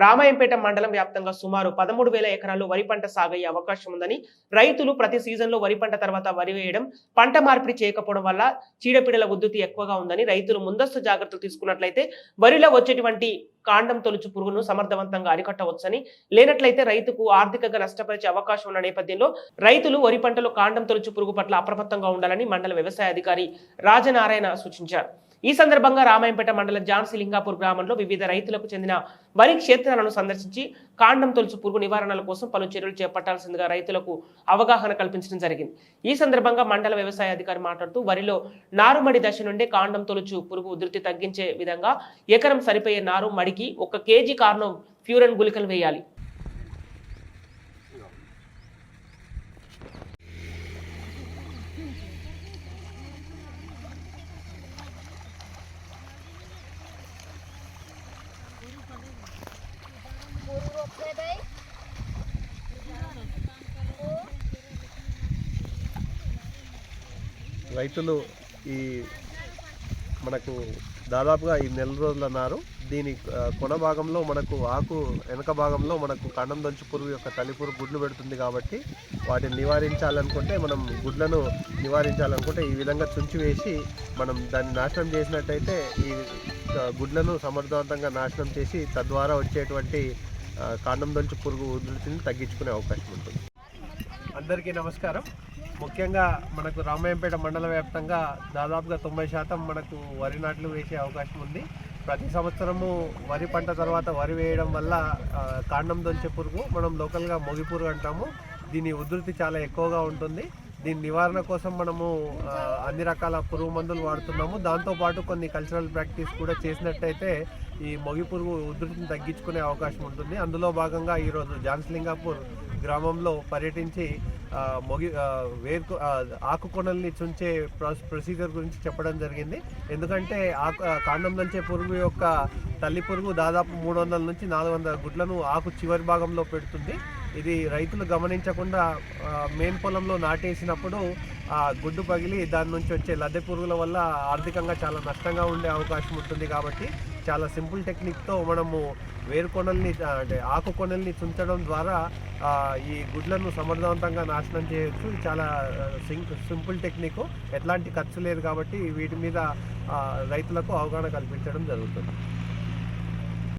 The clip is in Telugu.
రామాయంపేట మండలం వ్యాప్తంగా సుమారు 13,000 ఎకరాల్లో వరి పంట సాగయ్యే అవకాశం ఉందని, రైతులు ప్రతి సీజన్లో వరి పంట తర్వాత వరి వేయడం, పంట మార్పిడి చేయకపోవడం వల్ల చీడపీడల ఉధృతి ఎక్కువగా ఉందని, రైతులు ముందస్తు జాగ్రత్తలు తీసుకున్నట్లయితే వరిలో వచ్చేటువంటి కాండం తొలుచు పురుగును సమర్థవంతంగా అరికట్టవచ్చని, లేనట్లయితే రైతుకు ఆర్థికంగా నష్టపరిచే అవకాశం ఉన్న నేపథ్యంలో రైతులు వరి పంటలో కాండం తొలుచు పురుగు పట్ల అప్రమత్తంగా ఉండాలని మండల వ్యవసాయ అధికారి రాజనారాయణ సూచించారు. ఈ సందర్భంగా రామాయంపేట మండలం జాన్సీ లింగాపూర్ గ్రామంలో వివిధ రైతులకు చెందిన వరి క్షేత్రాలను సందర్శించి కాండం తొలుచు పురుగు నివారణల కోసం పలు చర్యలు చేపట్టాల్సిందిగా రైతులకు అవగాహన కల్పించడం జరిగింది. ఈ సందర్భంగా మండల వ్యవసాయ అధికారి మాట్లాడుతూ వరిలో నారుమడి దశ నుండే కాండం తొలుచు పురుగు ఉధృతి తగ్గించే విధంగా ఎకరం సరిపోయే నారు మడికి 1 kg కార్నో ఫ్యూరన్ గుళికలు వేయాలి. రైతులు ఈ మనకు దాదాపుగా ఈ నెల రోజుల నారు దీని కొన భాగంలో మనకు ఆకు వెనక భాగంలో మనకు కాండం తొలుచు పురుగు యొక్క తల్లి పురుగు గుడ్లు పెడుతుంది. కాబట్టి వాటిని నివారించాలనుకుంటే, మనం గుడ్లను నివారించాలనుకుంటే ఈ విధంగా చుంచి వేసి మనం దాన్ని నాశనం చేసినట్టయితే ఈ గుడ్లను సమర్థవంతంగా నాశనం చేసి తద్వారా వచ్చేటువంటి కాండం తొలుచు పురుగు ఉధృతిని తగ్గించుకునే అవకాశం ఉంటుంది. అందరికీ నమస్కారం. ముఖ్యంగా మనకు రామాయంపేట మండల వ్యాప్తంగా దాదాపుగా 90% మనకు వరి నాట్లు వేసే అవకాశం ఉంది. ప్రతి సంవత్సరము వరి పంట తర్వాత వరి వేయడం వల్ల కాండం తొలిచే పురుగు, మనం లోకల్గా మొగి పురుగు అంటాము, దీని ఉధృతి చాలా ఎక్కువగా ఉంటుంది. దీని నివారణ కోసం మనము అన్ని రకాల పురుగు మందులు వాడుతున్నాము. దాంతోపాటు కొన్ని కల్చరల్ ప్రాక్టీస్ కూడా చేసినట్టయితే ఈ మొగి పురుగు ఉధృతిని తగ్గించుకునే అవకాశం ఉంటుంది. అందులో భాగంగా ఈరోజు జాన్స్లింగాపూర్ గ్రామంలో పర్యటించి ఆకు కొనల్ని చుంచే ప్రొసీజర్ గురించి చెప్పడం జరిగింది. ఎందుకంటే కాండం తొలిచే పురుగు యొక్క తల్లి పురుగు దాదాపు 300 నుంచి 400 గుడ్లను ఆకు చివరి భాగంలో పెడుతుంది. ఇది రైతులు గమనించకుండా మెయిన్ పొలంలో నాటేసినప్పుడు ఆ గుడ్డు పగిలి దాని నుంచి వచ్చే లద్దె పురుగుల వల్ల ఆర్థికంగా చాలా నష్టంగా ఉండే అవకాశం ఉంటుంది. కాబట్టి చాలా సింపుల్ టెక్నిక్తో మనము వేరు కొనల్ని అంటే ఆకు కొనల్ని చుంచడం ద్వారా ఈ గుడ్లను సమర్థవంతంగా నాశనం చేయొచ్చు. చాలా సింపుల్ టెక్నిక్, ఎట్లాంటి ఖర్చు లేదు. కాబట్టి వీటి మీద రైతులకు అవగాహన కల్పించడం జరుగుతుంది.